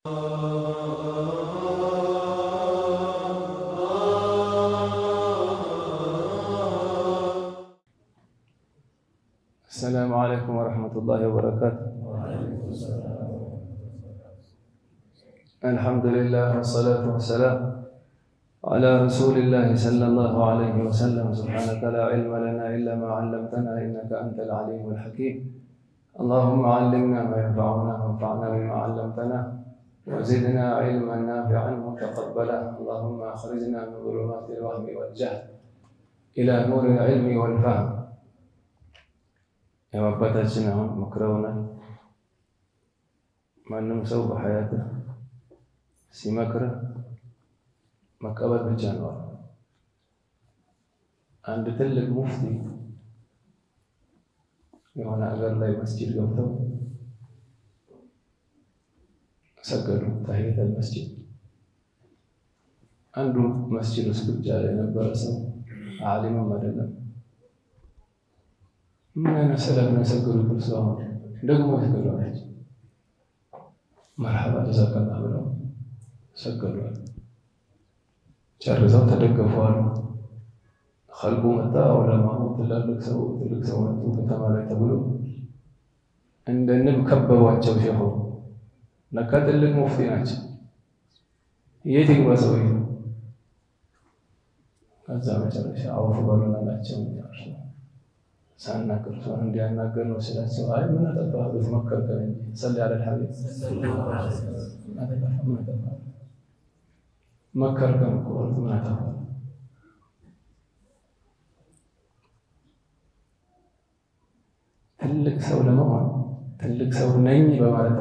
السلام عليكم ورحمة الله وبركاته. الحمد لله والصلاة والسلام على رسول الله صلى الله عليه وسلم. سبحانك لا علم لنا إلا ما علمتنا إنك أنت العليم الحكيم. اللهم علمنا ما ينفعنا وانفعنا بما علمتنا وزدنا علما نافعا متقبلا. اللهم أخرجنا من ظلمات الوهم والجهل إلى نور العلم والفهم. يا አባታችን አሁን መክረውናል። ማንም ሰው በሐያትህ ሲመክርህ መቀበል ብቻ ነው። አንድ ትልቅ ሙፍቲ የሆነ አገር ላይ መስጂድ ገብተው ሰገዱ ተህየተል መስጂድ። አንዱ መስጂድ ውስጥ ብቻ የነበረ ሰው ዓሊምም አይደለም ምን አይነት ሰላም ነው የሰገዱት ሰው ደግሞ ይሰገዳለች። መርሐባ ጀዛከላህ ብለው ሰገዱ። ጨርሰው ተደገፈዋል። ኸልቁ መጣ ዑለማው ትልቅ ሰው መጡ ከተማ ላይ ተብሎ እንደ ንብ ከበቧቸው። ሼኹ ለካ ትልቅ ሙፍቲ ናቸው። የት ይግባ ሰውዬ? ከዛ መጨረሻ አውፍ በሉን አላቸው። ሳናገር ሰው እንዲያናገር ነው ስላቸው፣ አይ ምን አጠፋህ ብትመከርከኝ እንጂ ሰሊ አለ الحبيب መከርከን እኮ ምን አጠፋህ? ትልቅ ሰው ለመሆን ትልቅ ሰው ነኝ በማለት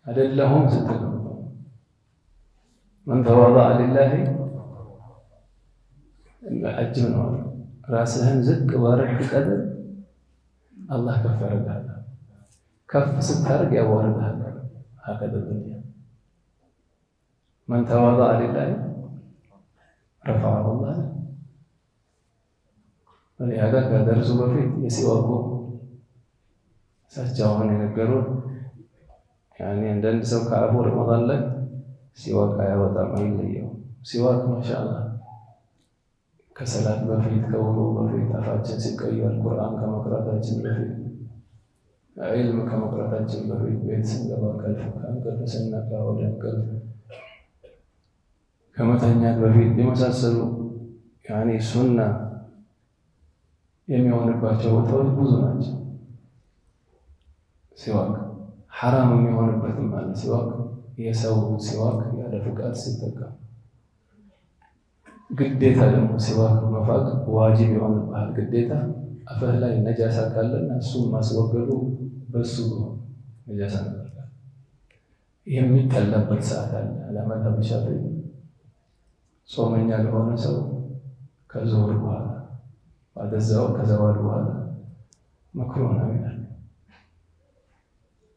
አይደለሁም ስትል من تواضع لله አጅብ ነው። ራስህን ዝቅ ባረክ ቀደር አላህ ከፍ ያደርግሃል። ከፍ ስታደርግ ያዋርድሃል። هكذا الدنيا من تواضع لله رفعه الله. ولهذا ከደርሱ በፊት የሲዋኩ እሳቸውን የነገሩን ያኔ አንዳንድ ሰው ከአፉ ረመዳን ላይ ሲዋክ አያወጣም አይለየው። ሲዋክ ማሻአላህ ከሰላት በፊት ከውሎ በፊት አፋችን ሲቀየር ቁርአን ከመቅራታችን በፊት ዒልም ከመቅራታችን በፊት ቤት ስንገባ ከእንቅልፍ ስንነቃ ወደ እንቅልፍ ከመተኛት በፊት የመሳሰሉ ያኔ ሱና የሚሆንባቸው ቦታዎች ብዙ ናቸው። ሲዋክ ሐራም የሚሆንበትም አለ። ሲዋክ የሰው ሲዋክ ያለ ፍቃድ ሲጠቀም፣ ግዴታ ደግሞ ሲዋክ መፋቅ ዋጅብ የሆነብሃል ግዴታ። አፍህ ላይ ነጃሳ ካለና እሱን ማስወገዱ በሱ ነጃሳ ነበር የሚጠላበት ሰዓት አለ። ለመተብ ሻፊዒ ጾመኛ ለሆነ ሰው ከዙሁር በኋላ ወደዛው ከዘዋል በኋላ መክሩህ ነው ይላል።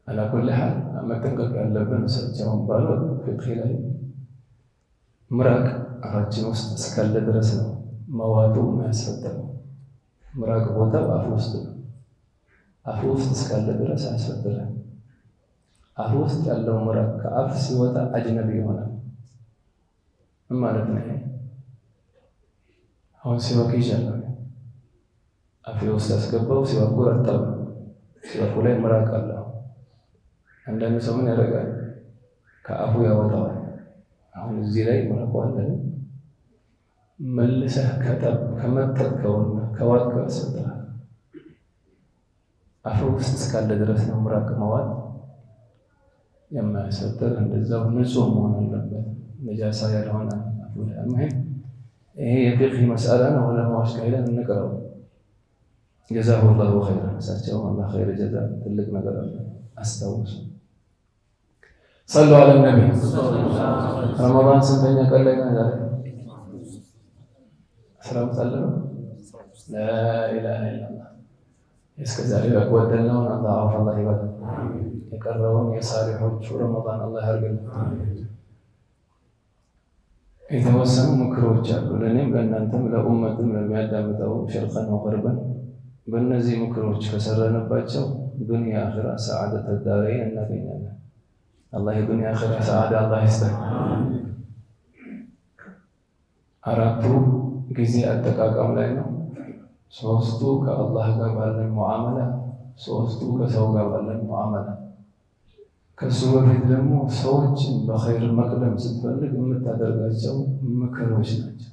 على كل حال መጠንቀቅ ያለብን ሰቻውን ባሉ ፍቅህ ላይ ምራቅ አፋችን ውስጥ እስካለ ድረስ ነው መዋጡ የሚያስፈጥረው። ምራቅ ቦታው አፍ ውስጥ ነው። አፍ ውስጥ እስካለ ድረስ አያስፈጥርም። አፍ ውስጥ ያለው ምራቅ ከአፍ ሲወጣ አጅነቢ ይሆናል ማለት ነው። አሁን ሲዋክ ይሻላል አፍ ውስጥ ያስገባው ሲዋኩ ረጠብ ሲዋኩ ላይ ምራቅ አለ። አንዳንድ ሰው ምን ያደርጋል? ከአፉ ያወጣዋል። አሁን እዚህ ላይ ምራቁ አለ መልሰህ ከመጠጥከውና ከዋጥከው ያስወጣል። አፍ ውስጥ እስካለ ድረስ ነው ምራቅ መዋጥ የማያስወጥር። እንደዛው ንጹህ መሆን አለበት ነጃሳ ያልሆነ አፉ ላይ። ይሄ የፊቅህ መስአላ ነው። ዑለማዎች ጋር ሄደን እንቅረው። ጀዛሁ ላሁ ኸይረን። እሳቸው አላህ ኸይር ጀዛ ትልቅ ነገር አለ አስታውሱ። صلوا على النبي. رمضان ስንተኛ ቀን ላይ ነው ዛሬ? 15 ነው። لا اله الا الله። እስከ ዛሬ በጎደልነው አላህ ይባል። የቀረውን የሳሊሖቹ ረመዳን አላህ ያርግልን። የተወሰኑ ምክሮች አሉ ለኔም ለእናንተም ለኡመትም ለሚያዳምጠው ሸርቀን ወቀርበን። በእነዚህ ምክሮች ከሰራንባቸው ዱንያ አኺራ ሰዓደተ ዳረይን እናገኛለን። አላህ የዱንያ አኺራ ሰዓዳ አላህ ይስጠን። አራቱ ጊዜ አጠቃቀም ላይ ነው። ሶስቱ ከአላህ ጋር ባለን ሙዓመላ፣ ሶስቱ ከሰው ጋር ባለን ሙዓመላ። ከሱ በፊት ደግሞ ሰዎችን በኸይር መቅደም ስትፈልግ የምታደርጋቸው ምክሮች ናቸው።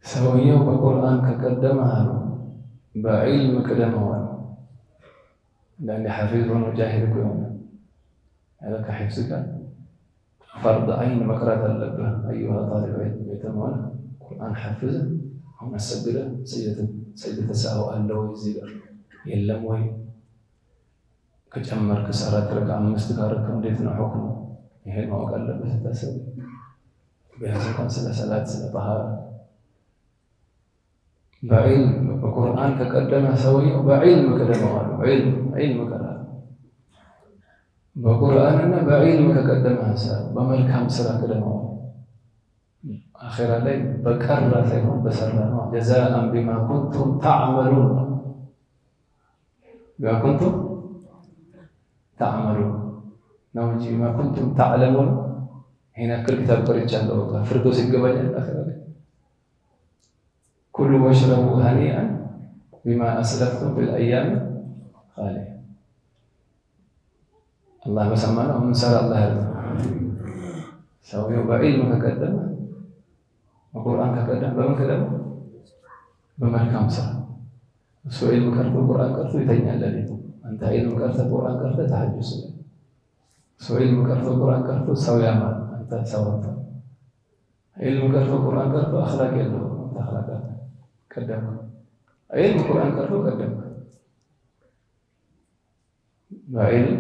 ሰውየው በቁርአን ከቀደመ አሉ በዒልም ቅደመው አሉ። አንዳንዴ ሐፊዝ ሆኖ ጃሂል እኮ ይሆናል። ያለ ከሒፍዝ ጋር ፈርድ ዓይን መቅራት አለብህ። አዩሃ ጣሊብ ዒልም የተመሆነ ቁርአን ሐፍዝ አሁን አሰግደ ሰይደተ ሰህው አለ ወይ እዚህ ጋር የለም ወይ? ከጨመርክ 4 ረካ 5 ካረክ እንዴት ነው ሁክሙ? ይሄን ማወቅ አለበት። ታሰብ ቢያንስ እንኳን ስለ ሰላት ስለ ጠሃራ በዒልም በቁርአን ከቀደመ ሰውየው በዒልም ቀደመዋል። ዒልም ቀራ በቁርአንና በዒልም ከቀደመ ሀሳብ በመልካም ስራ ቀደመዋል። አኺራ ላይ በቀራ ሳይሆን በሰራ ነው። ጀዛአን ቢማ ኩንቱም ተዕመሉን ቢማ ኩንቱም ተዕመሉን ነው እንጂ ቢማ ኩንቱም ተዕለሙን። ይሄን ያክል ኪታብ ቀርቻለሁ። ፍርዶስ ይገባኛል አኺራ ላይ ኩሉ ወሽረቡ ሀኒአን ቢማ አስለፍቱም ፊልአያሚ ኻሊያ። አላህ በሰማነው የምንሰራ አላህ ያለ ሰውየው በዒልም ከቀደመ በቁርአን ከቀደመ በምን ቀደመ? በመልካም ስራ። እሱ ዒልም ቀርቶ ቁርአን ቀርቶ ይተኛል ሌሊት። አንተ ዒልም ቀርተህ ቁርአን ቀርተህ ተሐጁድ ስለ እሱ ዒልም ቀርቶ ቁርአን ቀርቶ ሰው ያማል፣ አንተ ሰው አትሆንም። ዒልም ቀርቶ ቁርአን ቀርቶ አኽላቅ የለውም፣ አንተ አኽላቅ ቀደምክ። ዒልም ቁርአን ቀርቶ ቀደምክ። በዒልም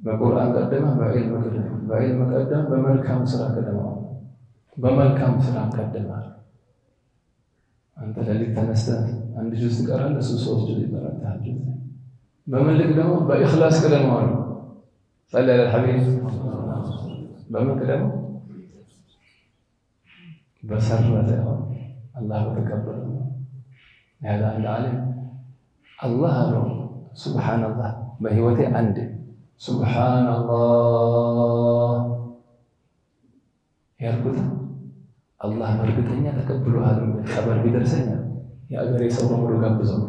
በቁርአን ቀደመ፣ በዒልም ቀደመ። በዒልም ቀደመ፣ በመልካም ስራ ቀደመ። በመልካም ስራ ቀደመ። አንተ ሌሊት ተነስተህ 1 ጁዝ ትቀራለህ፣ እሱ 3 ጁዝ ይቀራል ተሐጁድ። በምን ልክ ደግሞ በኢኽላስ ቀደመው አሉ። ሰለ ዐለል ሐቢብ በምን ቀደመው? በሰራ ሳይሆን አላህ በተቀበለ ነው። ያለ አንድ ዓሊም አላህ አለው ሱብሓነላህ በህይወቴ አንድ ሱብሓነላህ ያልኩት አላህ በእርግጠኛ ተቀብሎሃል ኸበር ቢደርሰኛል የአገሬ ሰው በሙሉ ጋብዘው።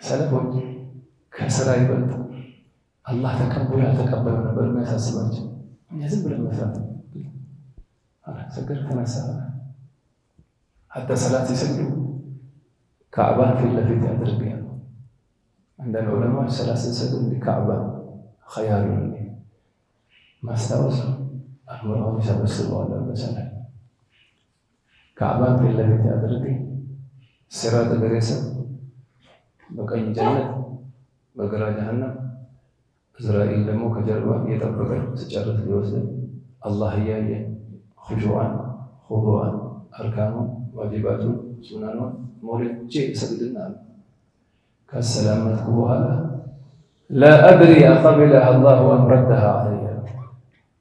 ሰለፎች ከስራ ይበልጥ አላህ ተቀብሎ ያልተቀበለ ነበር የሚያሳስባቸው። እኛ ዝም ብለን መስራት ሰገድ ተነሳ ሐታ ሰላት ሲሰግዱ ካዕባን ፊት ለፊት ያደርጋሉ። አንዳንድ ዑለማዎች ሰላት ሲሰግዱ ካዕባ ኸያሉ ማስታወስ አእምሮውን ይሰበስበዋል። በሰላት ካዕባን ፊት ለፊት ያደርግ ሲራጥ ገሬሰብ በቀኝ ጀነት በግራ ጀሃነም እዝራኤል ደግሞ ከጀርባ እየጠበቀ ሲጨርስ ሊወስድ አላህ እያየ ኹሹዓን ኹዱዓን አርካኑን ዋጅባቱን ሱናኑን ሞልቼ እሰግድና ካሰላመትኩ በኋላ ላ አድሪ አቀቢለሃ አላሁ አም ረደሃ ዐለይሂ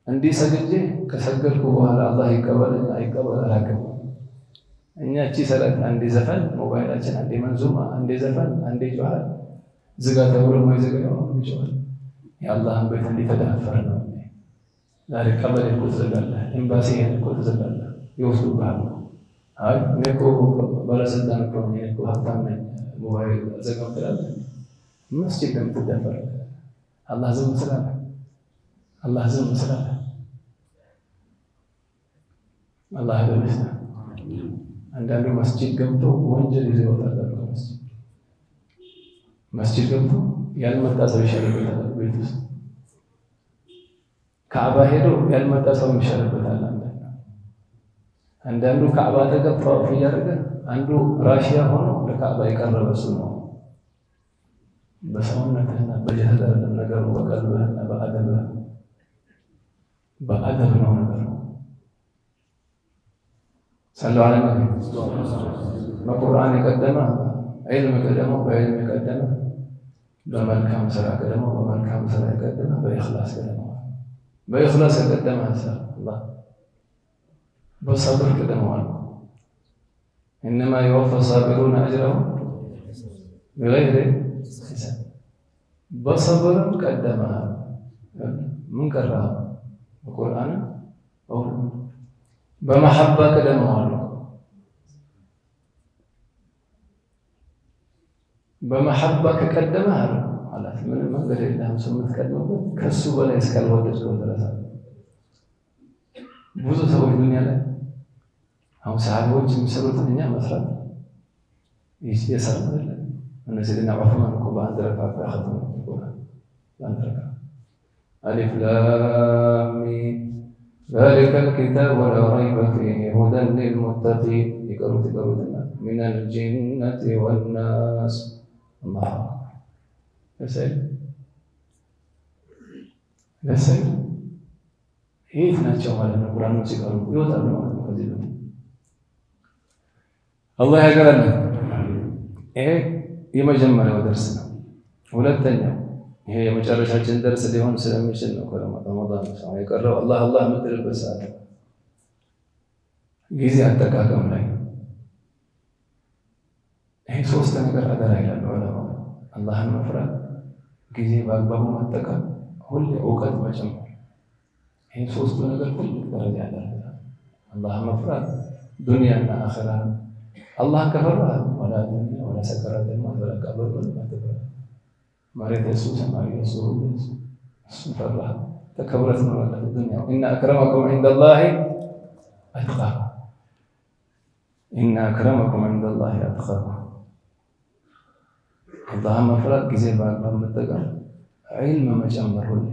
እንዲህ ሰግጄ ከሰገድኩ በኋላ አላህ ይቀበልና አይቀበል አላውቅም። እኛ እቺ ሰላት አንዴ ዘፈን ሞባይላችን፣ አንዴ መንዙማ፣ አንዴ ዘፈን፣ አንዴ ጆሃል ዝጋ ተብሎ ማይዘጋ ነው ይችላል። የአላህን ቤት እንዲህ ተዳፈር ነው። ዛሬ ቀበሌ እኮ ትዘጋለህ፣ ኤምባሲ እኮ ትዘጋለህ፣ ይወስዱብሃል። አይ እኔ እኮ ባለስልጣን እኮ ነኝ፣ እኮ ሀብታም ነኝ፣ ሞባይል ዘጋም ትላለህ። መስጂድ ለምትዳፈር አላህ ዝም ስላለ አላህ ዝም ስላለ አላህ ደምስታ አንዳንዱ መስጂድ ገብቶ ወንጀል ይዞ ይወጣል። መስጂድ ገብቶ ያልመጣ ሰው ይሻልበታል። ቤት ውስጥ ካዕባ ሄዶ ያልመጣ ሰው ይሻልበታል። አንዳንዱ ካዕባ ተገፋ እያደረገ አንዱ ራሽያ ሆኖ ለካዕባ የቀረበ እሱ ነው። በሰውነትና በጀህል ነገሩ በቀልብህና በአደብ ነው ነገሩ። ሰለላሁ ዐለይሂ ወሰለም በቁርአን የቀደመ ዒልም ቀደመው፣ በዒልም የቀደመ በመልካም ስራ ቀደመው፣ በመልካም ስራ የቀደመ በኢኽላስ ቀደመው። በኢኽላስ የቀደመ ሀሳብ አላህ በሰብር ቀደመዋል። ኢነማ ዩወፋ ሳቢሩነ አጅረሁም ቢገይሪ ሒሳብ። بصبر قدمها من قرأ القرآن أو بمحبة قدمها بمحبة قدمها على من قال لهم سمت كلمة كسو ولا يسكال ودرس ودرس ብዙ ሰዎች ዱንያ ላይ አሁን ሰሃቦች የሚሰሩት እኛ መስራት ይሰራል እነዚህ ለና ዑስማን እኮ በአንድ ረካዓ ያኸተሙ ቁርአን በአንድ ረካዓ አሊፍ ላም ሚም ذلك الكتاب لا ريب فيه هدى للمتقين يقرؤون من الجنة والناس الله ለሰይ ይህ ናቸው ማለት ነው። ቁርአን ሲቀሩ ይወጣሉ ማለት ነው። ከዚህ ነው አላህ ያገራል። ይሄ የመጀመሪያው ደርስ ነው። ሁለተኛው ይሄ የመጨረሻችን ደርስ ሊሆን ስለሚችል ነው። ረመዳን ነው የቀረው። አላህ የምትልበት ሰዓት ጊዜ አጠቃቀም ላይ ይሄ ሶስት ነገር አደራ ይላል ዑለማ። አላህን መፍራት፣ ጊዜ በአግባቡ መጠቀም፣ ሁሌ እውቀት መጨመር። ይሄ ሶስቱ ነገር ትልቅ ደረጃ ያለው አላህን መፍራት ዱንያና አኺራ። አላህን ከፈራህ ወላ ዱንያ ወላ ሰከራት ወላ ቀብር ወላ ተፈራ መሬት የሱ ሰማይ የሱ እሱ ፈራህ ተከብረት ነው ወላ ዱንያ ኢነ አክረመኩም ዐንደላሂ አትቃኩም ኢነ አክረመኩም ዐንደላሂ አትቃኩም። አላህን መፍራት ጊዜ በአግባቡ መጠቀም፣ ዒልም መጨመር። ሁሌ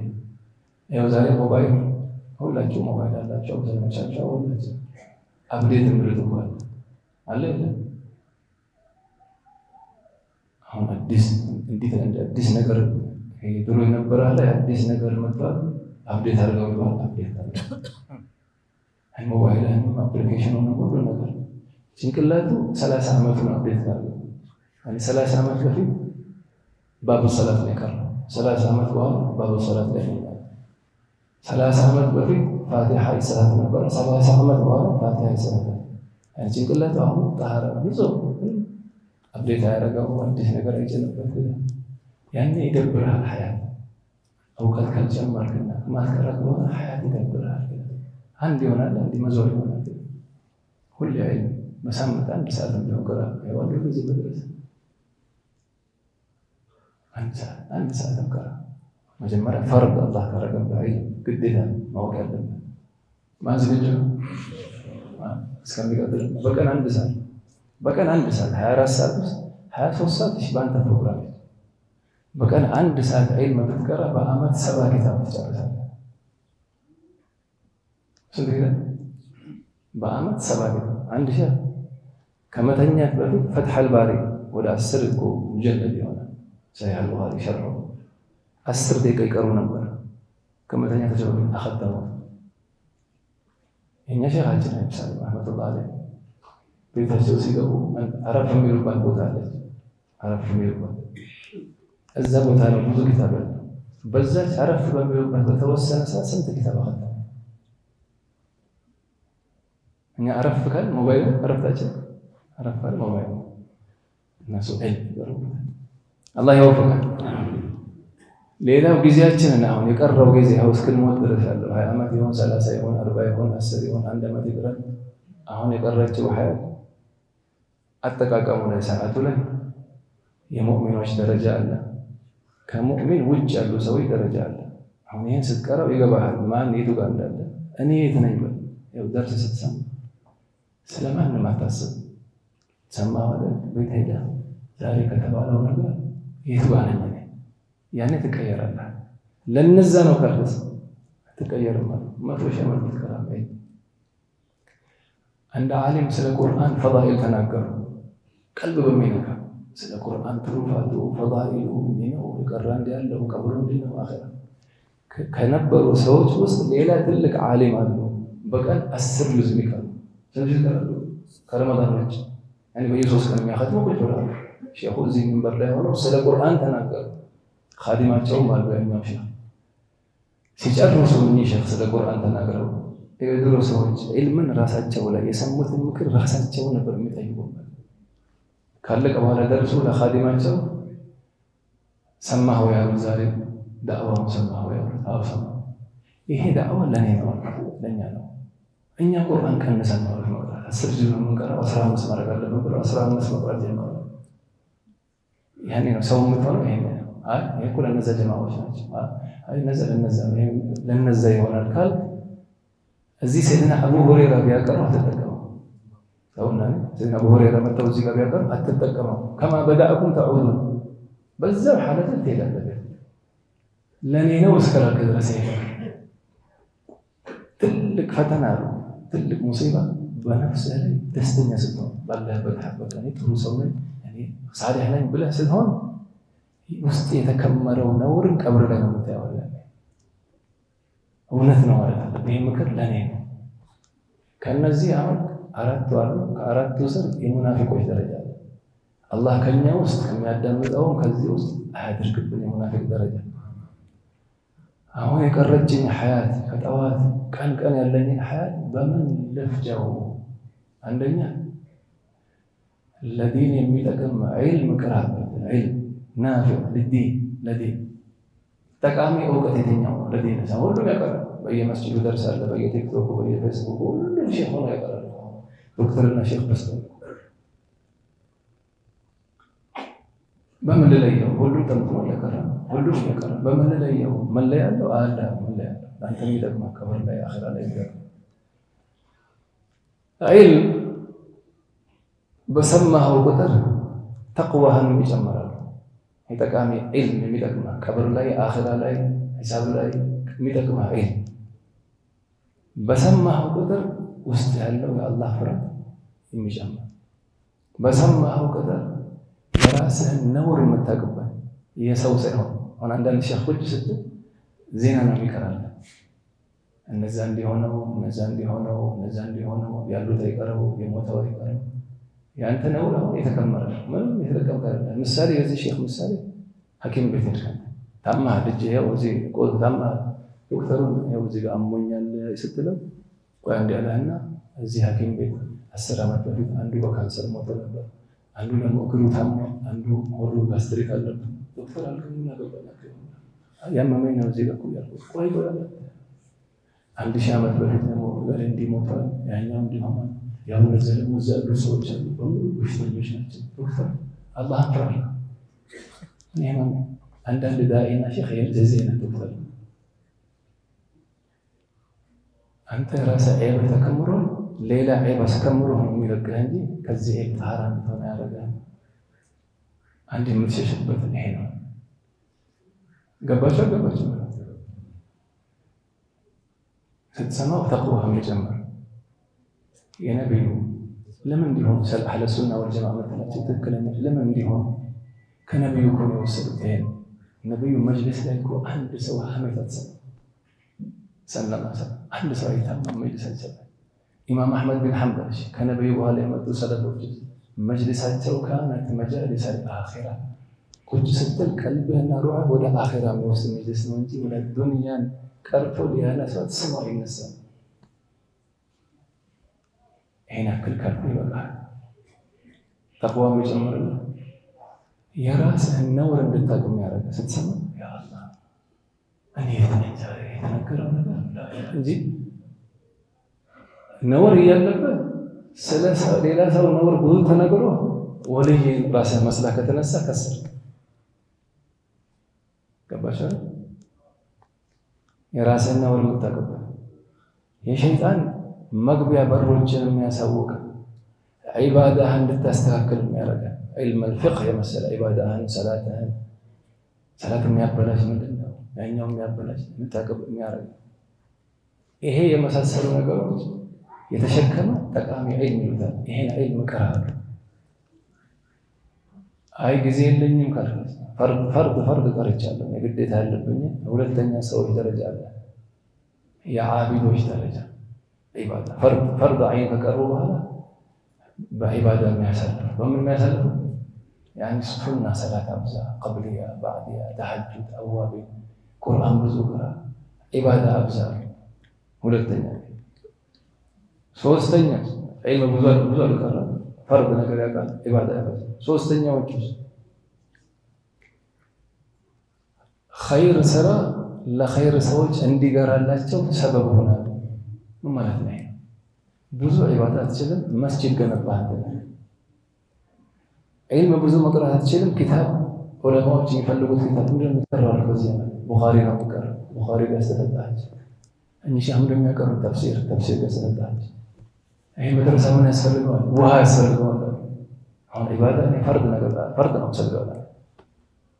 ያው ዛሬ ሞባይል ሁላችሁ ሞባይል አላችሁ አብዛኞቻችሁ ሁላችሁ አፕዴት ምርጥ እንኳን አለ አሁን አዲስ ነገር ድሮ የነበረ አለ አዲስ ነገር መጥቷል። አፕዴት አድርገው ይባል አፕዴት አድርገው ሞባይል አፕሊኬሽኑ ነው ሁሉ ነገር ጭንቅላቱ 30 ዓመት ነው አፕዴት አድርገው 30 ዓመት በፊት ባቡ ሰላት ላይ ቀረ 30 ዓመት በኋላ ባቡ ሰላት ላይ 30 ዓመት በፊት ፋቲሃ ይሰራት ነበር። 30 ዓመት በኋላ ፋቲሃ ይሰራት ጭንቅላቱ አሁን ጣራ ብዙ አፕዴት ያደረገው አዲስ ነገር አይጨምርበት ያኔ ይደብራል። ሀያት እውቀት ካልጨመርክና ማስቀረት በሆነ ሀያት ይደብራል። አንድ ይሆናል አንድ መዞር ይሆናል። ሁሌ አይደል በሳምንት አንድ ሰዓት ነው ቀራ ያው ጊዜ መድረስ አንድ ሰዓት ቀራ መጀመሪያ ፈርድ አላህ ካረገበት ግዴታ ማወቅ ያለበት ማዝገጃ እስከሚቀጥል በቀን አንድ ሰዓት 24 ሰዓት ውስጥ 23 ሰዓት በአንተ ፕሮግራም በቀን አንድ ሰዓት ዒልም ብትቀራ በአመት 70 ኪታብ ትጨርሳለህ። ስንት ኪታብ በአመት 70 ኪታብ አንድ ሺህ ከመተኛት በፊት ፈትሐል ባሪ ወደ 10 እኮ ሙጀለድ ይሆናል። ሰሒህ አልቡኻሪ ሸርሑ 10 ደቂቃ ይቀሩ ነበር ከመተኛት በፊት አኸተመው። የእኛ ሼኻችን አይብሳል ረሕመቱላህ ዐለይህ ቤታቸው ሲገቡ አረፍ የሚሉባት ቦታ አለች። አረፍ የሚሉባት እዛ ቦታ ነው ብዙ ኪታብ አለ። በዛች አረፍ በሚሉባት በተወሰነ ሰዓት ስንት ኪታብ አኸተሙ። እኛ አረፍ ካል ሞባይል አረፍታችን አረፍ ካል ሞባይል እነሱ ዒልም አላህ ይወፍቃል። ሌላው ጊዜያችንን አሁን የቀረው ጊዜ አሁን እስክንሞት ድረስ ያለው 20 ዓመት ይሆን 30 ይሆን 40 ይሆን 10 ይሆን 1 ዓመት ይቀራል። አሁን የቀረችው ሀያት አጠቃቀሙ ላይ ሰዓቱ ላይ የሙእሚኖች ደረጃ አለ፣ ከሙእሚን ውጭ ያሉ ሰዎች ደረጃ አለ። አሁን ይሄን ስትቀራው ይገባሃል ማን የቱ ጋር እንዳለ። እኔ የት ነኝ በል ያው ደርስ ስትሰማ ስለማንም አታስብ። ሰማህ አይደል ቤት ሄደህ ዛሬ ከተባለው ነገር የቱ ጋር ነኝ እኔ ያኔ ትቀየራለህ። ለነዛ ነው ካልስ ትቀየር ማለት 100 ሺህ ዓመት ትቀራለህ። አንድ ዓሊም ስለ ቁርአን ፈዳኢል ተናገሩ። ቀልብ በሚነካ ስለ ቁርአን ትሩፋቱ ፈዳኢሉ ነው የቀራ ያለው ቀብሩ ነው አኺራ ከነበሩ ሰዎች ውስጥ ሌላ ትልቅ ዓሊም አሉ። በቀን 10 ጁዝ ሚቀሩ ስለዚህ ከረመዳን ውጭ ያኔ በየሶስት ቀን የሚያኸትሙ ቁጭ ብለዋል። ሼኹ እዚህ መንበር ላይ ሆነው ስለ ቁርአን ተናገሩ። ኻዲማቸውም አሉ ያኛው ሼኽ ሲጨርሱ ምን ሼኽ ስለ ቁርአን ተናገረው። የድሮ ሰዎች ዒልምን ራሳቸው ላይ የሰሙትን ምክር ራሳቸው ነበር የሚጠይቁበት። ካለቀ በኋላ ደርሶ ለኻዲማቸው ሰማሁ ያሉ ዛሬ ዳዕዋውን ሰማሁ ያሉ ሰማሁ። ይሄ ዳዕዋ ለእኔ ነው፣ ለእኛ ነው። እኛ ቁርአን ቀንሰን ነው መቅራት 10 ጁዝ ነው የምንቀራው 15 ማድረግ አለብን ብለው 15 መቅራት ጀመሩ። ያኔ ነው ሰው የምትሆነው። ይሄ ነው ይሄ እኮ ለእነዚያ ጀማዎች ናቸው። ለነዛ ይሆናል ካል እዚህ ሰይድና አቡ ሁረይራ ቢያቀርቡ አትጠቀመው። ሰውና ሰይድና አቡ ሁረይራ መጥተው እዚህ ጋር ቢያቀርቡ አትጠቀመው። ከማ በዳእኩም ተዑዱን በዛው ሐለተ ትሄዳለህ። ለኔ ነው እስከላከ ድረስ ይሄ ትልቅ ፈተና ነው፣ ትልቅ ሙሲባ በነፍስህ ላይ ደስተኛ ስትሆን ባለህበት ሐበካ እኔ ጥሩ ሰው ነኝ እኔ ሳሊህ ነኝ ብለህ ስትሆን ውስጥ የተከመረው ነውርን ቀብር ላይ ነው የምታየው። እውነት ነው ማለት አለ። ይሄ ምክር ለኔ ነው። ከነዚህ አሁን አራቱ አሉ። ከአራቱ ስር የሙናፊቆች ደረጃ አለ። አላህ ከኛ ውስጥ የሚያዳምጠው ከዚህ ውስጥ አያድርግብን። የሙናፊቅ ደረጃ አሁን የቀረችኝ ሐያት ከጠዋት ቀን ያለኝ ሐያት በምን ልፍጃው? አንደኛ ለዲን የሚጠቅም ዒልም ቅራበት ዒልም ናፊዕ ለዲን ጠቃሚ እውቀት የትኛው ነው? ለዲን ሰው ሁሉ ያቀርባል። በየመስጂዱ ደርስ አለ፣ በየቲክቶክ በየፌስቡክ ሁሉም ሼህ ሆኖ ያቀርባል። ዶክተርና ሼህ በስተው በምን ልለየው? ሁሉም ጠምጥሞ ያቀርባል። ሁሉም ያቀርባል። በምን ልለየው? መለያ አለው አለ መለያ አለው። አንተ የሚጠቅም ከበር ላይ አኺራ ላይ ይደርሳል። ዒልም በሰማኸው ቁጥር ተቅዋህን ይጨምራል። የጠቃሚ ዒልም የሚጠቅም ቀብር ላይ አኺራ ላይ ሂሳብ ላይ የሚጠቅም ዒልም በሰማኸው ቁጥር ውስጥ ያለው የአላህ ፍርሃት የሚጨምር፣ በሰማኸው ቁጥር የራስህን ነውር የምታውቅበት የሰው ሳይሆን። አሁን አንዳንድ ሼኾች ስትል ዜና ነው የሚቀራል። እነዛ እንዲሆነው ያሉት አይቀረው የሞተው አይቀረው ያንተ ነውር አሁን የተከመረ ምንም የተጠቀምከ አይደለም። ምሳሌ የዚህ ሼኽ ምሳሌ ሐኪም ቤት ሄድከ ታማ ልጅ ይኸው እዚህ ታማ ዶክተሩን ይኸው እዚህ ጋር አሞኛል ስትለው ቆይ አንድ ያለህና እዚህ ሐኪም ቤት 10 ዓመት በፊት አንዱ በካንሰር ሞተ ነበር፣ አንዱ ደግሞ እግሩ ታማ፣ አንዱ ሆዱ ጋስትሪክ አለበት። ዶክተር አልከኝና ገባላችሁ ያመመኝ ነው እዚህ ጋር ያልኩት ቆይ 1000 ዓመት በፊት ደግሞ ገሌ እንዲሞታል ያኛው እንዲሆናል ያው እነዚህ ደግሞ እዛ ያሉ ሰዎች አሉ በሙሉ በሽተኞች ናቸው። ዶክተር አላህ አፍራል። እኔም አንዳንድ ዳኢና ሼኽ የዚህ አይነት ዶክተር አንተ ራስህ ዒልም ተከምሮ ሌላ ዒልም አስከምሮ ነው የሚለቅህ እንጂ ከዚህ ዒልም ጣራ እንድትሆን ያደርጋል። አንድ የምትሸሽበት ይሄ ነው። ገባችሁ? ስትሰማው ተቅዋህ የሚጨምር የነቢዩ ለምን እንዲሆን አህለ ሱና ወልጀማዓ መተናቸው ትክክለኛ ለምን እንዲሆን ከነቢዩ እኮ ነው የወሰዱት። ይሄ ነቢዩ መጅሊስ ላይ እኮ አንድ ሰው ሐሜት ሰለላሁ ዐለይሂ ወሰለም አንድ ሰው አይታማም መጅሊስ አይሰማም። ኢማም አሕመድ ቢን ሐንበል ከነቢዩ በኋላ የመጡ ሰለፎች መጅሊሳቸው ካነት መጃሊስ አልአኺራ ቁጭ ስትል ቀልብህና ሩህ ወደ አኺራ የሚወስድ መጅሊስ ነው እንጂ ወደ ዱንያን ቀርቶ ሊያነሳት ስሙ አይነሳም። ይሄን አክል ካልኩ ይበቃል። ተቅዋ የሚጨምርልህ የራስህን ነውር እንድታውቅ የሚያደርግህ ስትሰማ ያ አላህ እኔ የተነገረው ነገር እንጂ ነውር እያለበት ስለ ሌላ ሰው ነውር ብዙ ተነግሮ ወልይ ራስህ መስላ ከተነሳ ከስር ገባሽ? የራስህን ነውር የምታውቅበት የሸይጣን መግቢያ በሮችን የሚያሳውቅ ዒባዳህን እንድታስተካክል የሚያደርግ ዒልም አልፊቅህ የመሰለ ዒባዳህን ሰላት የሚያበላሽ ምንድን ነው ያኛው የሚያበላሽ የምታውቅ የሚያደርግ ይሄ የመሳሰሉ ነገሮች የተሸከመ ጠቃሚ ዒልም ይሉታል። ይሄን ዒልም እቀራለሁ። አይ ጊዜ የለኝም ካልክ ፈርድ ቀርቻለሁ የግዴታ ያለብኝ ሁለተኛ ሰዎች ደረጃ አለ፣ የዓቢዶች ደረጃ ዒባዳ ፈርድ ዐይን ከቀሩ በኋላ በዒባዳ የሚያሳልፍ በምን የሚያሳልፍ ያኒ ሱና ሰላት አብዛ፣ ቀብልያ፣ ባዕድያ፣ ተሐጁድ፣ አዋቢን፣ ቁርአን ብዙ ቅራ፣ ዒባዳ አብዛ። ሁለተኛ ሶስተኛ ዒልም ብዙ አልቀራ ፈርድ ነገር ያውቃል ዒባዳ ያበዛ። ሶስተኛዎቹ ኸይር ስራ ለኸይር ሰዎች እንዲገራላቸው ሰበብ ሆናል ማለት ነው። ብዙ ዒባዳ አትችልም፣ መስጂድ ገነባህ። ዒልም ብዙ መቅራት አትችልም፣ ኪታብ ዑለማዎች የሚፈልጉት ኪታብ ምንድን ነው የሚቀራው? በዚህ ቡኻሪ ነው የሚቀራው። ቡኻሪ ገዝተህ እኚህ ሼህ ምንድን ነው የሚያቀሩት? ተፍሲር ገዝተህ። ይሄ መድረሳ ምን ያስፈልገዋል? ውሃ ያስፈልገዋል። አሁን ዒባዳ ፈርድ ነው ያስፈልገዋል።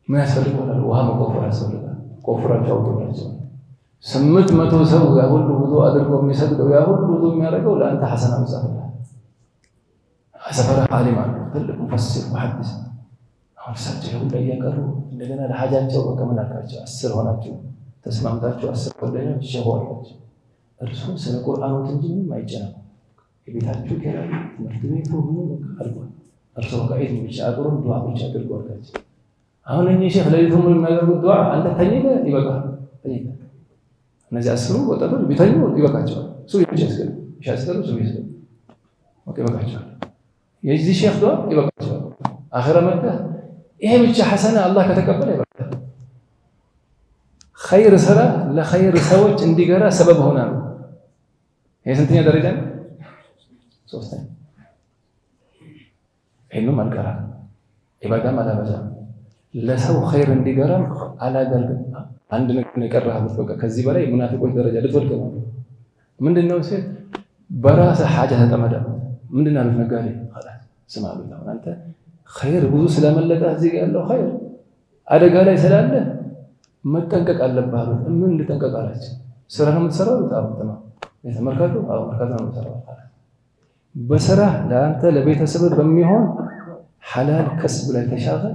ምን ያስፈልገዋል? ውሃ መቆፈር ያስፈልጋል። ቆፍራቸው አውጡላቸው። 800 ሰው ያ ሁሉ ውዱእ አድርጎ የሚሰግደው ያ ሁሉ ውዱእ የሚያደርገው ለአንተ ሐሰና መጻፍልህ። ሰፈራ ዓሊም አሉ፣ ትልቅ ሙፈሲር ሙሐዲስ። አሁን እሳቸው ሁሉ እያቀሩ እንደገና ለሐጃቸው በቃ ምን አልካቸው? 10 ሆናችሁ ተስማምታችሁ 10 ጓደኞች ሼህ ሆናችሁ እርሱ ስለ ቁርአኖት እንጂ ምንም አይጨነቁ። የቤታችሁ ኪራይ ትምህርት ቤቱ ምንም አልቋል። እርሱ በቃ ኢድ ብቻ አቅሩን ዱዓ ብቻ አድርጎ አልካቸው። አሁን እኚህ ሼህ ለሊቱን ሙሉ የሚያደርጉት ዱዓ አንተ ተኝተህ ይበቃል። ተኝተህ እነዚህ 10 ወጣቶች ቢተኙ ይበቃቸዋል። እሱ ይችላል ይሻስከሩ እሱ ይችላል ኦኬ ይበቃቸዋል። የዚህ ሼህ ዱዓ ይበቃቸዋል። አኺራ መጥተህ ይሄ ብቻ ሐሰና አላህ ከተቀበለ ይበቃል። ኸይር ስራ ለኸይር ሰዎች እንዲገራ ሰበብ ሆናል። ይሄ ስንተኛ ደረጃ ነው? 3ኛ። ይሄንም አልቀራ ኢባዳም አላበዛም። ለሰው ኸይር እንዲገራም አላደርግም። አንድ ነገር የቀረህበት በቃ ከዚህ በላይ ሙናፊቆች ደረጃ ልትወድቅ ነው። ምንድነው ሲል በራስህ ሐጃ ተጠመደ። ምንድነው አሉት ነጋዴ خلاص ስማ አሉት። አንተ ኸይር ብዙ ስለመለጠ እዚህ ጋር ያለው ኸይር አደጋ ላይ ስላለ መጠንቀቅ አለብህ አሉት። ምን ልጠንቀቅ አላቸው? ስራ ነው የምትሰራው? ታውቁማ የተመርካቱ መርካቶ ነው የምትሰራው። በስራ ለአንተ ለቤተሰብ በሚሆን ሐላል ከስብ ላይ ተሻገር።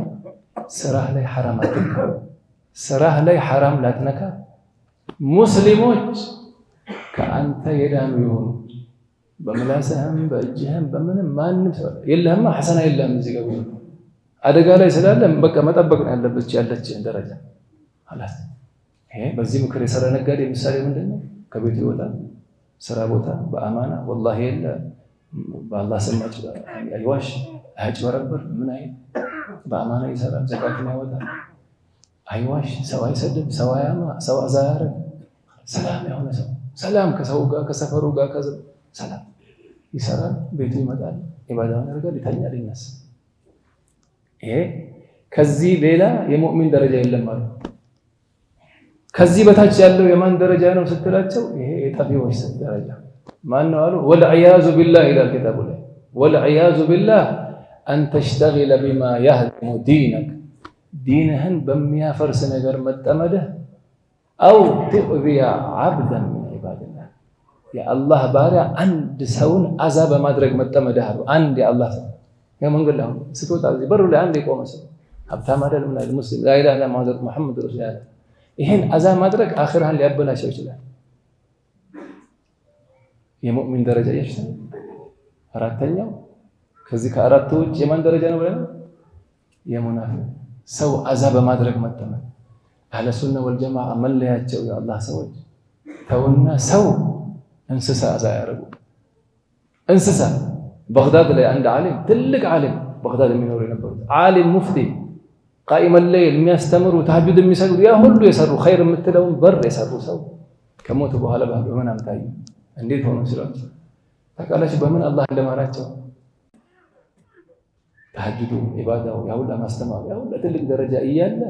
ስራህ ላይ ሐራም አትነካ። ስራህ ላይ ሐራም ላትነካ። ሙስሊሞች ከአንተ የዳኑ ይሆኑ በምላስህም በእጅህም በምንም ማንም ሰው የለህማ ሐሰና የለህም። እዚህ ጋር አደጋ ላይ ስላለ በቃ መጠበቅ ነው ያለበት ያለችህን ደረጃ አላት። ይሄ በዚህ ምክር የሰራ ነጋዴ ምሳሌ ምንድነው? ከቤቱ ይወጣል፣ ስራ ቦታ በአማና ወላሂ የለ በአላህ ስም አይዋሽ፣ አያጭበረብር፣ ምን አይነት በአማና ይሰራል፣ ዘካቱን ያወጣል፣ አይዋሽ፣ ሰው አይሰድብ፣ ሰው አያማ፣ ሰው አዛ ያረግ፣ ሰላም የሆነ ሰው ሰላም ከሰው ጋር ከሰፈሩ ጋር ሰላም ይሰራል፣ ቤቱ ይመጣል፣ ኢባዳውን ያደርጋል፣ ይተኛል፣ ይነሳ። ይሄ ከዚህ ሌላ የሙእሚን ደረጃ የለም አሉ። ከዚህ በታች ያለው የማን ደረጃ ነው ስትላቸው ይሄ የጠፊዎች ደረጃ ማን ነው አሉ። ወልዒያዙ ቢላህ ይላል ኪታቡ ላይ። ወልዒያዙ ቢላህ አን ተሽተጊለ ቢማ ያህድሙ ዲነክ፣ ዲንህን በሚያፈርስ ነገር መጠመድህ፣ አው ቱእዚየ ዓብደን ሚን ዒባድላህ፣ የአላህ ባሪያ አንድ ሰውን አዛ በማድረግ መጠመድህ አሉ። አንድ የአላህ ሰው መንገድ ላይ ስትወጣ እዚህ በሩ ላይ አንድ የቆመ ሰው ሀብታም አይደል ምን አይደል ሙስሊም ላኢላሃ ኢለላህ ሙሐመድ ረሱሉላህ፣ ይሄን አዛ ማድረግ አኺራህን ሊያበላሸው ይችላል። የሙእሚን ደረጃ ይችላል። አራተኛው ከዚህ ከአራቱ ውጭ የማን ደረጃ ነው ብለናል? የሙናፊቅ ሰው አዛ በማድረግ መጠመድ። አህለ ሱና ወልጀማዓ መለያቸው የአላህ ሰዎች ተውና ሰው እንስሳ አዛ ያደርጉ። እንስሳ በግዳድ ላይ አንድ ዓሊም ትልቅ ዓሊም በግዳድ የሚኖሩ የነበሩት ዓሊም ሙፍቲ ቃኢመ ለይል የሚያስተምሩ ተሐጁድ የሚሰግዱ ያ ሁሉ የሰሩ ኸይር የምትለውን በር የሰሩ ሰው ከሞቱ በኋላ በመናም ታዩ። እንዴት ሆኖ ሲሏቸው ታውቃላችሁ? በምን አላህ እንደማራቸው ተሐጁዱ ኢባዳው ያ ሁላ ማስተማሩ ያ ሁላ ትልቅ ደረጃ እያለ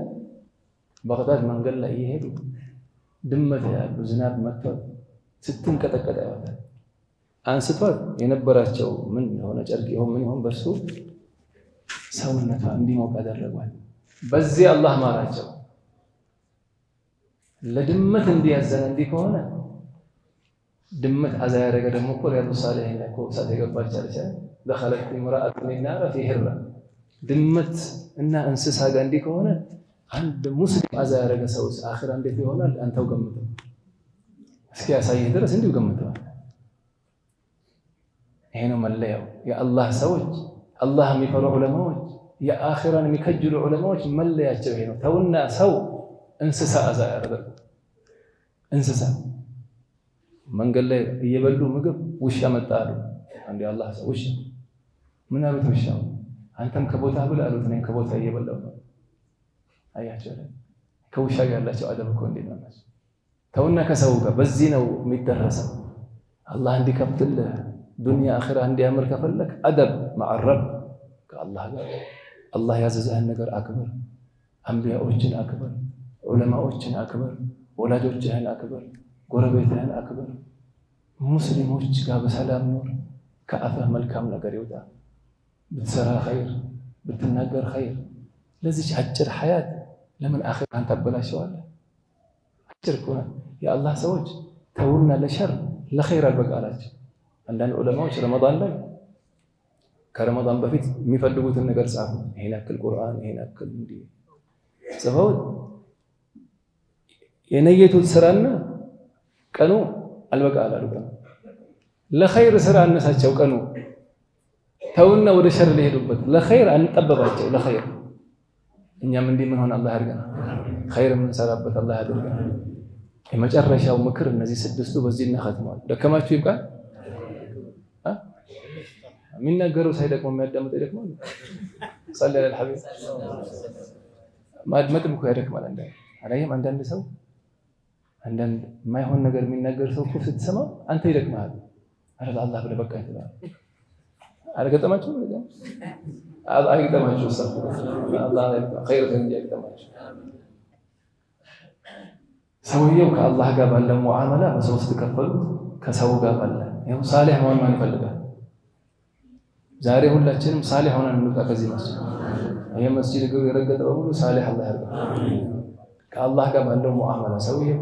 በግዳድ መንገድ ላይ እየሄዱ ድመት ያሉ ዝናብ መጥቷል ስትንቀጠቀጥ ያወጣል አንስቷል የነበራቸው ምን የሆነ ጨርቅ ይሁን ምን ይሁን በሱ ሰውነቷ እንዲሞቅ አደረጓል። በዚህ አላህ ማራቸው። ለድመት እንዲያዘነ እንዲህ ከሆነ ድመት አዛ ያደረገ ደግሞ እኮ ሪያዱ ሳሊሒን ላይ እኮ እሳት የገባች አለች። ደኸለት ኢምራአቱን ናረ ፊ ሂራ። ድመት እና እንስሳ ጋር እንዲህ ከሆነ አንድ ሙስሊም አዛ ያደረገ ሰው አኺራ እንዴት ይሆናል? አንተው ገምተው እስኪ ያሳይህ ድረስ እንዲሁ ገምተው። ይሄ ነው መለያው የአላህ ሰዎች፣ አላህ የሚፈሩ ዑለማዎች፣ የአኺራን የሚከጅሉ ዑለማዎች መለያቸው ይሄ ነው። ተውና ሰው እንስሳ አዛ ያደረገ እንስሳ መንገድ ላይ እየበሉ ምግብ ውሻ መጣ አሉ። አንዴ አላህ ሰው ውሻ ምን አሉት? ውሻው አንተም ከቦታ ብላ አሉት። እኔም ከቦታ እየበላሁ ነው። አያቸው ከውሻ ጋር ያላቸው አደብ እኮ እንዴት ነው? ተውና ከሰው ጋር በዚህ ነው የሚደረሰው። አላህ እንዲከፍትልህ ዱንያ አኺራ እንዲያምር ከፈለክ አደብ ማዕረብ ከአላህ ጋር አላህ ያዘዘህን ነገር አክብር። አንቢያዎችን አክብር፣ ዑለማዎችን አክብር፣ ወላጆችህን አክብር፣ ጎረቤትህን አክብር። ሙስሊሞች ጋር በሰላም ኑር። ከአፍህ መልካም ነገር ይውጣ። ብትሰራ ኸይር፣ ብትናገር ኸይር። ለዚች አጭር ሐያት ለምን አኺራን ታበላሸዋለህ? አጭር እኮ ናት። የአላህ ሰዎች ተውና ለሸር ለኸይር አልበቃላቸው። አንዳንድ ዑለማዎች ረመዳን ላይ ከረመዳን በፊት የሚፈልጉትን ነገር ጻፉ። ይሄን ያክል ቁርአን፣ ይሄን ያክል እንዲህ ጽፈው የነየቱት ስራና ቀኑ አልበቃል አሉ። ለኸይር ስራ አነሳቸው ቀኑ። ተውና ወደ ሸር ሊሄዱበት ለኸይር አንጠበባቸው። ለኸይር እኛም እንዲህ ምን ሆነ አላህ ያድርገን። ኸይር የምንሰራበት አላህ ያድርገን። የመጨረሻው ምክር እነዚህ ስድስቱ በዚህ እናኸትመዋል። ደከማችሁ ይብቃል። የሚናገረው ሳይደክመው የሚያዳምጥ ይደክማል። ሰለላሁ ዐለይሂ ሐቢብ ማድመጥም እኮ ያደክማል። አንዳንድ ሰው አንዳንድ የማይሆን ነገር የሚናገር ሰው እኮ ስትሰማው አንተ ይደክማል። አረ አላህ ብለህ በቃ ይተላል። አልገጠማችሁ አይገጠማችሁ አላህ ኸይር እንዲያገጠማችሁ። ሰውየው ከአላህ ጋር ባለው ሙዓመላ በሶስት ከፈሉት። ከሰው ጋር ባለ ይሄው ሳሊህ መሆን ማን ይፈልጋል? ዛሬ ሁላችንም ሳሊህ ሆነን እንውጣ ከዚህ መስጂድ። ይሄ መስጂድ እግሩ የረገጠ በሙሉ ሳሊህ አላህ ያርገው። ከአላህ ጋር ባለው ሙዓመላ ሰውየው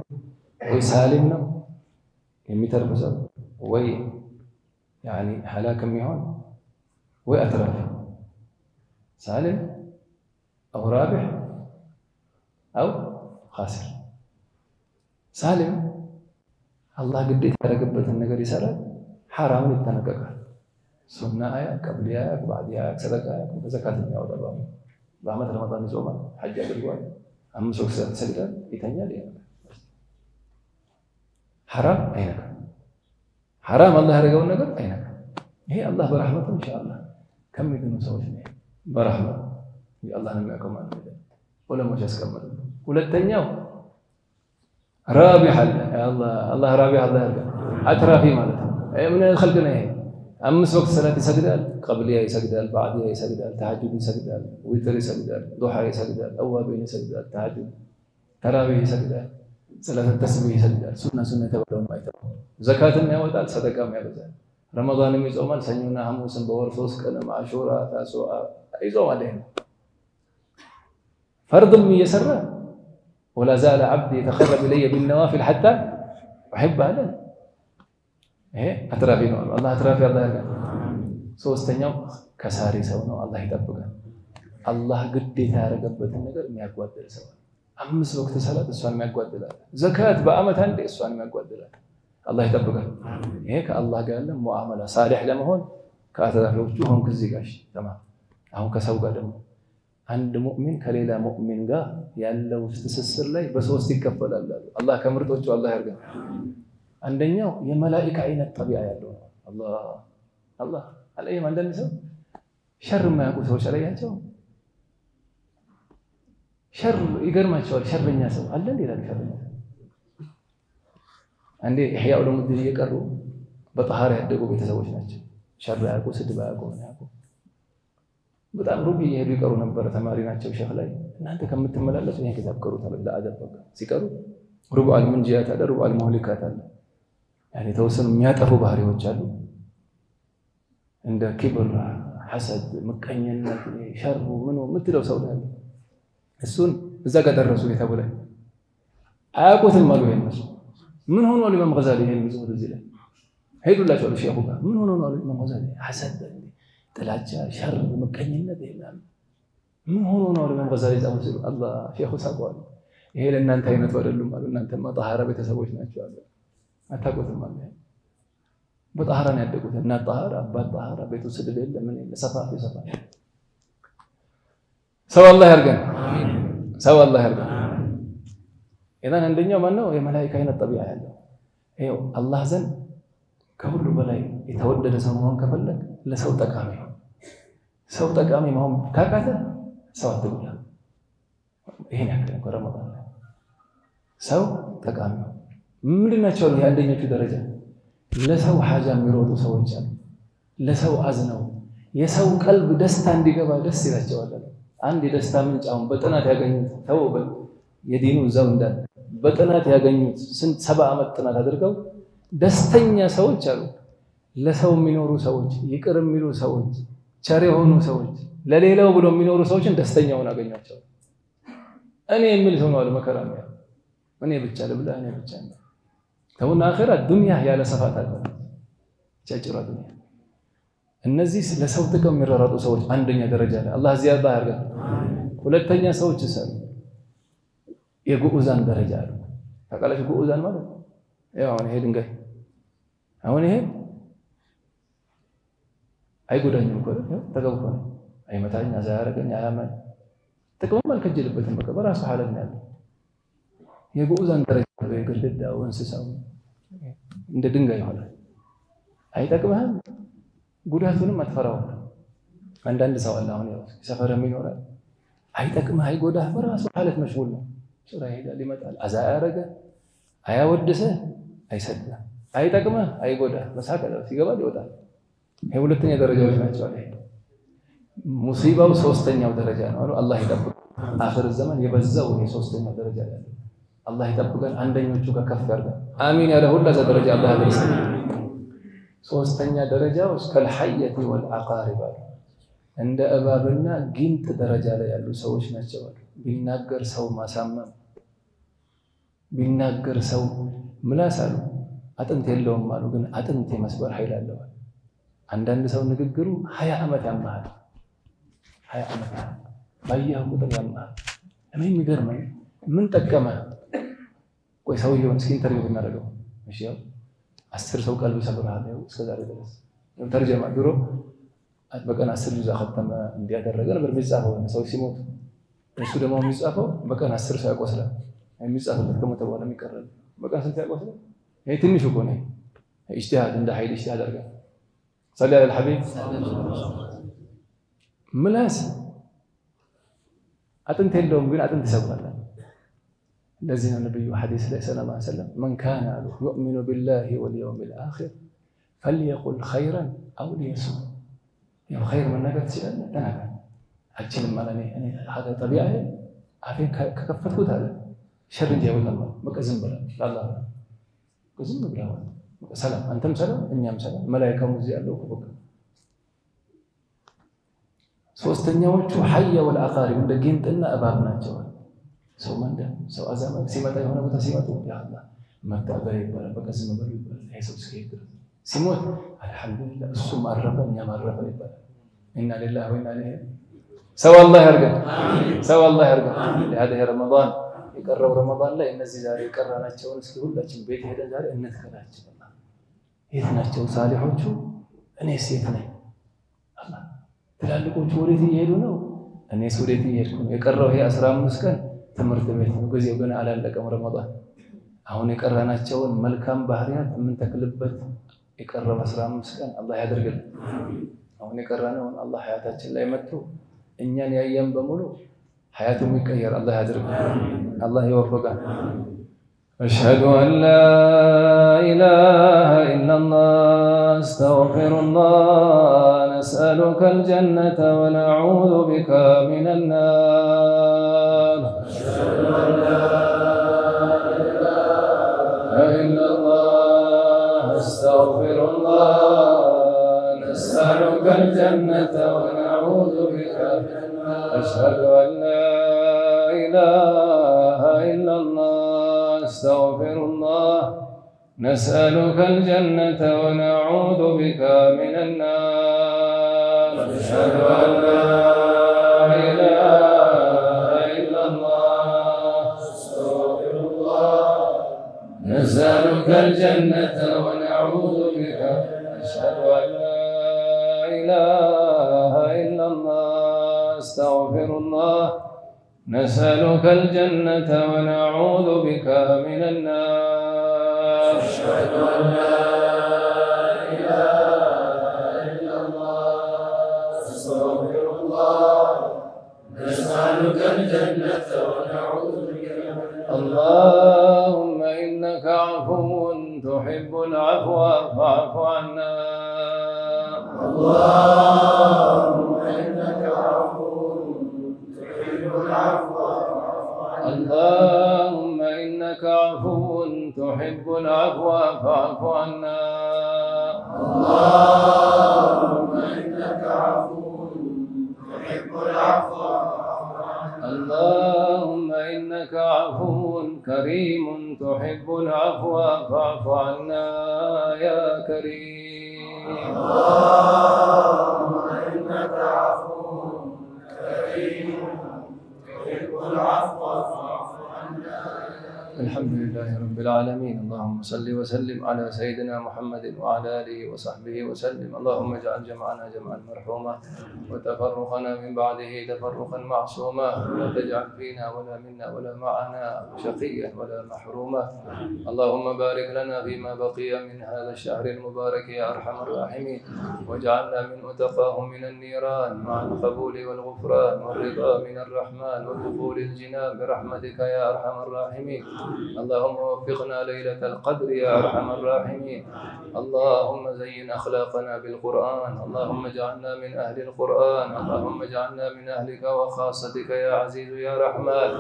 ወይ ሳሊም ነው የሚተርፍ ሰው ወይ ያኒ ሐላክ የሚሆን ወይ አትራፊ ሳሊም አው ራቢህ አው ኻሲር። ሳሊም አላህ ግዴታ ያደረገበትን ነገር ይሰራል፣ ሐራምን ይጠነቀቃል። ሱና አያ፣ ቀብሊያ፣ ባዕዲያ፣ ሰደቃ፣ ዘካት የሚያወጣ በአመት ረመዳን ይጾማል፣ ሐጅ አድርጓል፣ 5 ወቅት ይሰግዳል፣ ይተኛል። ሐራም አይነካም። ሐራም አላህ ያደረገውን ነገር አይነካም። ይሄ አላህ በረሕመቱ ኢንሻአላህ ከሚድኑ ሰዎች ነው። በረሕመቱ አላህ ነው የሚያውቀው ማለት ነው። ዑለሞች ያስቀምጣሉ። ሁለተኛው ራቢህ አለ። አላህ ራቢህ አላህ ያደርጋል። አትራፊ ማለት ነው። ምን ኸልቅ ነው ይሄ? 5 ወቅት ሰላት ይሰግዳል፣ ቀብሊያ ይሰግዳል፣ ባዕዲያ ይሰግዳል፣ ተሐጁድ ይሰግዳል፣ ዊትር ይሰግዳል፣ ዱሓ ይሰግዳል፣ አዋቢን ይሰግዳል፣ ተሐጁድ ተራዊህ ይሰግዳል፣ ሰላት ተስቢህ ይሰግዳል። ሱና የተባለውን አይተው ዘካትም ያወጣል፣ ሰደቃም ያበዛል። ረመዳንም ይጾማል፣ ሰኞና ሐሙስን በወር 3 ቀን አሹራ፣ ታሱዓ ይጾማል። ይሄ ፈርድም እየሰራ ወላ ዛለ ዓብዲ የተቀረበ ኢለየ ቢነዋፊል ሐታ ኡሒበሁ አለ። ይሄ አትራፊ ነው። አላህ አትራፊ አላህ ያርገን። ሶስተኛው ከሳሪ ሰው ነው። አላህ ይጠብቃል። አላህ ግዴታ ያደረገበትን ነገር የሚያጓድል ሰው 5 ወቅት ሰላት እሷን የሚያጓድላል። ዘካት በአመት አንዴ እሷን የሚያጓድላል። አላህ ይጠብቃል። ይሄ ከአላህ ጋር ያለ ሙዓመላ ሳሊህ ለመሆን ከአትራፊዎቹ ሆንክ እዚህ ጋር ተማም። አሁን ከሰው ጋር ደግሞ አንድ ሙእሚን ከሌላ ሙእሚን ጋር ያለው ትስስር ላይ በ3 ይከፈላል። አላህ ከምርጦቹ አላህ ያርገን። አንደኛው የመላኢካ አይነት ጠቢዓ ያለው ነው። አላህ አለይም አንዳንድ ሰው ሸር የማያውቁ ሰዎች አላያቸው ሸር ይገርማቸዋል። ሸረኛ ሰው አለ እንዴ? ይላል ሸረኛ አንዴ ኢህያ ዑሉሙዲን እየቀሩ በጠሃራ ያደጉ ቤተሰቦች ናቸው። ሸር ያውቁ፣ ስድብ ያውቁ፣ በጣም ሩቅ እየሄዱ ይቀሩ ነበር። ተማሪ ናቸው ሼኽ ላይ። እናንተ ከምትመላለሱ ይሄን ኪታብ ቀሩ ተብለ አደብ በቃ ሲቀሩ ሩብዑል ሙንጂያት አለ፣ ሩብዑል ሙህሊካት አለ። ያኔ ተወሰኑ የሚያጠፉ ባህሪዎች አሉ እንደ ክብር፣ ሐሰድ፣ ምቀኝነት፣ ሸሩ ምኑ የምትለው ሰው ነው። እሱን እዛ ጋር ደረሱ ኪታቡ ላይ አያውቁትም አሉ። ይሄንስ ምን ሆኖ አሉ ኢማም ገዛሊ ይሄን ይዘው እዚህ ላይ ሄዱላቸው አሉ ሼኹ ጋር ምን ሆኖ አሉ ኢማም ገዛሊ ሐሰድ፣ ጥላቻ፣ ሸር፣ ምቀኝነት ይላል። ምን ሆኖ ነው አሉ ኢማም ገዛሊ ጻፉ ሲሉ አላህ ሼኹ ሳቋሉ። ይሄ ለእናንተ አይነቱ አይደሉም አሉ። እናንተማ ጠሃራ ቤተሰቦች ናቸው አሉ። አታውቁትም አለ። በጠሃራ ነው ያደጉት። እናት ጠሃራ፣ አባት ጠሃራ፣ ቤቱ ስድብ የለ ምን የለ ሰፋፊ። ሰው አላህ ያርገን። ሰው አላህ ያርገን። ኢዳን አንደኛው ማነው? የመላኢካ አይነት ጠቢዓ ያለው ይሄው አላህ ዘንድ ከሁሉ በላይ የተወደደ ሰው መሆን ከፈለግ ለሰው ጠቃሚ ነው። ሰው ጠቃሚ መሆን ካቃተ ሰው አትብላ። ይሄን ያክል ረመዳን ሰው ጠቃሚ ነው። ምንድናቸው? የአንደኞቹ ደረጃ ለሰው ሐጃ የሚሮጡ ሰዎች አሉ። ለሰው አዝነው የሰው ቀልብ ደስታ እንዲገባ ደስ ይላቸዋል። አንድ የደስታ ምንጭ አሁን በጥናት ያገኙት ተውበል የዲኑ እዛው እንዳለ በጥናት ያገኙት ስንት 70 ዓመት ጥናት አድርገው ደስተኛ ሰዎች አሉ። ለሰው የሚኖሩ ሰዎች፣ ይቅር የሚሉ ሰዎች፣ ቸር የሆኑ ሰዎች፣ ለሌላው ብሎ የሚኖሩ ሰዎችን ደስተኛውን አገኛቸው። እኔ የሚል ሰው ነው አለ መከራ ነው። እኔ ብቻ ልብላ፣ እኔ ብቻ ነው ተውና አኺራ ዱንያ ያለ ሰፋት አለ ጫጭራ ዱንያ። እነዚህ ለሰው ጥቅም የሚራራጡ ሰዎች አንደኛ ደረጃ ላይ አላህ ዚያዳ ያርጋል። ሁለተኛ ሰዎች ሰው የጉኡዛን ደረጃ አሉ። ታውቃላችሁ ጉኡዛን ማለት ያው ይሄ ድንጋይ አሁን ይሄ አይጎዳኝም እኮ ተገውቶ ነው አይመታኝ፣ አዛያረገኝ፣ አያመን ጥቅም አልከጀልበትም። በቃ በራሱ ሐላል ነው ያለው። የጉኡዛን ደረጃ የግድግዳው እንስሳው እንደ ድንጋይ ይሆናል። አይጠቅምህም፣ ጉዳቱንም አትፈራውም። አንዳንድ ሰው አለ አሁን ያው ሰፈርም ይኖራል አይጠቅምህ አይጎዳህ በራሱ ሐላል መሽጉል ነው። ሱራ ይሄዳል ይመጣል፣ አዛ ያረገ አያወድስህ፣ አይሰድህ፣ አይጠቅምህ፣ አይጎዳህ፣ መሳቀል ሲገባ ይወጣል። ይሄ ሁለተኛ ደረጃዎች ናቸው። አለ ሙሲባው ሶስተኛው ደረጃ ነው። አላህ ይጠብቅ። አኺር ዘመን የበዛው ይሄ ሶስተኛው ደረጃ ላይ አላህ ይጠብቀን። አንደኞቹ ጋር ከፍ ያርጋል። አሚን ያለ ሁላ ደረጃ አላህ ያደርሰን። ሶስተኛ ደረጃው ከልሐየቲ ወልዐቃሪብ እንደ እባብና ጊንጥ ደረጃ ላይ ያሉ ሰዎች ናቸው። ቢናገር ሰው ማሳመም፣ ቢናገር ሰው ምላስ አሉ አጥንት የለውም አሉ፣ ግን አጥንት የመስበር ኃይል አለው። አንዳንድ ሰው ንግግሩ 20 ዓመት ያማሃል፣ 20 ዓመት ባየኸው ቁጥር ያማሃል። እኔ የሚገርመኝ ምን ጠቀመ? ቆይ ሰውየውን እስኪ ኢንተርቪው ብናደርገው እሺ፣ ያው 10 ሰው ቀልብ ሰብረሃል እስከዛሬ ድረስ ተርጀማ ድሮ በቀን 10 ጁዝ ከተመ እንዲያደረገ ነበር የሚጻፈው። ሰው ሲሞት እሱ ደግሞ የሚጻፈው በቀን 10 ሰው ያቆስላል። የሚጻፈው ከሞተ በኋላ የሚቀርብ በቀን ስንት ያቆስላል? ይሄ ትንሽ እኮ ነው። ኢጅቲሃድ እንደ ኃይል ኢጅቲሃድ አድርገን صلى على الحبيب ምላስ አጥንት የለውም፣ ግን አጥንት ይሰብራል። ለዚህ ነው ነብዩ ሐዲስ ላይ ሰለላሁ ዐለይሂ ወሰለም من كان يؤمن بالله واليوم الآخر فليقل خيرا أو ليصمت። ያው ኸይር መናገር ትችላለህ፣ ተናገር። አልችልም ማለት እኔ هذا طبيعي አፌን ከከፈትኩት አለ ሸር እንጂ አይወጣም። በቃ ዝም ብለህ ለአላህ ዝም ብለህ ሰላም፣ አንተም ሰላም፣ እኛም ሰላም፣ መላእክቱም እዚህ ያለው በቃ። ሶስተኛዎቹ ሐየ ወልዐቃሪብ እንደ ጊንጥና እባብ ናቸው። ሰው መንደ ሰው አዛማ ሲመጣ የሆነ ቦታ ሲመጡ ያ አላህ መጣበል ይባላል። በቃ ዝም ብለው ይባላል። ይሄ ሰው እስኪሄድ ሲሞት አልሐምዱሊላህ እሱም አረፈ እኛም አረፈ ይባላል። ኢና ሊላሂ ወኢና ኢለይሂ ሰው አላህ ያርገን፣ ሰው አላህ ያርገን። ለዚህ ረመዳን የቀረው ረመዳን ላይ እነዚህ ዛሬ የቀራናቸውን እስኪ ሁላችን ቤት ሄደን ዛሬ እንተከላቸው። የት ናቸው ሳሊሖቹ? እኔስ የት ነኝ? አላህ ትላልቆቹ ወዴት እየሄዱ ነው? እኔስ ወዴት እየሄድኩ ነው? የቀረው ይሄ 15 ቀን ትምህርት ቤት ነው። ጊዜው ገና አላለቀም ረመዳን። አሁን የቀራናቸውን መልካም ባህሪያት የምንተክልበት የቀረው 15 ቀን አላህ ያደርግልን። አሁን የቀራነውን አላህ ሐያታችን ላይ መጥቶ እኛን ያየን በሙሉ ሐያቱ የሚቀየር አላህ ያደርግልን። አላህ ይወፍቀን። أشهد أن لا إله إلا الله أستغفر الله نسألك الجنة ونعوذ بك من النار. أشهد أن لا إله إلا الله أستغفر الله نسألك الجنة ونعوذ بك من النار. أشهد أن لا إله إلا الله أستغفر الله نسألك الجنة ونعوذ بك من النار. أشهد أن لا إله إلا الله أستغفر الله نسألك الجنة ونعوذ بك. أشهد أن لا إله إلا الله أستغفر الله نسألك الجنة ونعوذ بك من النار. أشهد أن لا إله إلا الله أستغفر الله نسألك الجنة ونعوذ بك من النار. تحب العفو فاعف عنا. اللهم إنك عفو تحب العفو اللهم إنك عفو تحب العفو فاعف عنا. اللهم إنك عفو تحب العفو اللهم إنك عفو كريم تحب العفو فاعف عنا يا كريم. اللهم إنك عفو كريم تحب العفو فاعف عنا. الحمد لله رب العالمين. اللهم صل وسلم على سيدنا محمد وعلى آله وصحبه وسلم. اللهم اجعل جمعنا جمعا مرحوما وتفرقنا من بعده تفرقا معصوما، ولا تجعل فينا ولا منا ولا معنا شقيا ولا محروما. اللهم بارك لنا فيما بقي من هذا الشهر المبارك يا أرحم الراحمين، واجعلنا من أتقاه من النيران مع القبول والغفران والرضا من الرحمن ودخول الجنان برحمتك يا أرحم الراحمين. اللهم وفقنا ليلة القدر يا أرحم الراحمين. اللهم زين أخلاقنا بالقرآن، اللهم اجعلنا من أهل القرآن، اللهم اجعلنا من أهلك وخاصتك يا عزيز يا رحمن.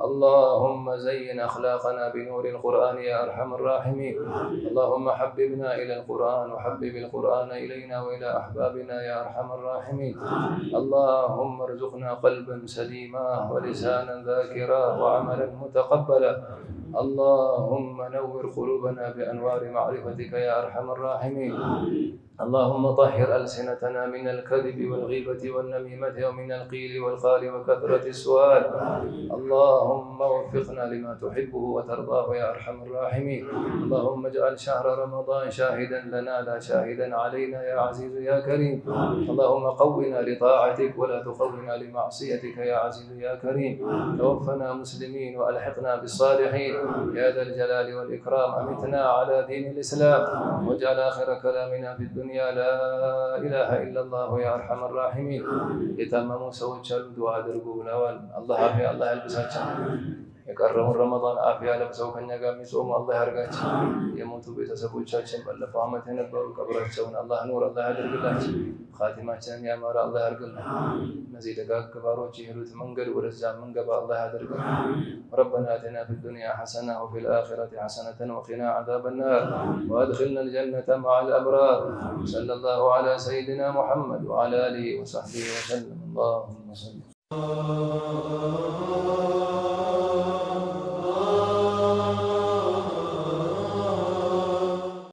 اللهم زين أخلاقنا بنور القرآن يا أرحم الراحمين. اللهم حببنا إلى القرآن وحبب القرآن إلينا وإلى أحبابنا يا أرحم الراحمين. اللهم ارزقنا قلبا سليما ولسانا ذاكرا وعملا متقبلا. اللهم نور قلوبنا بأنوار معرفتك يا أرحم الراحمين. اللهم طهر ألسنتنا من الكذب والغيبة والنميمة ومن القيل والقال وكثرة السؤال. اللهم وفقنا لما تحبه وترضاه يا أرحم الراحمين. اللهم اجعل شهر رمضان شاهدا لنا لا شاهدا علينا يا عزيز يا كريم. اللهم قونا لطاعتك ولا تقونا لمعصيتك يا عزيز يا كريم. توفنا مسلمين وألحقنا بالصالحين يا ذا الجلال والإكرام. أمتنا على دين الإسلام واجعل آخر كلامنا في الدنيا لا إله إلا الله يا أرحم الراحمين. የታመሙ ሰዎች አሉ፣ ዱዓ አድርጉ ብለዋል። አላህ አፊያ አላህ ያልብሳቸው። የቀረውን ረመዳን አፊያ ለብሰው ከኛ ጋር የሚጾሙ አላህ ያርጋቸው። የሞቱ ቤተሰቦቻችን ባለፈው ዓመት የነበሩ ቀብራቸውን አላህ ኑር አላህ ያደርግላቸው። ኻቲማችንን ያማረ አላህ ያርግልን። እነዚህ ደጋግ ባሮች የሄዱት መንገድ ወደዛ መንገባ አላህ ያደርግልን። ربنا آتنا في الدنيا حسنة وفي الآخرة حسنة وقنا عذاب النار وأدخلنا الجنة مع الأبرار. صلى الله على سيدنا محمد وعلى آله وصحبه وسلم. اللهم صل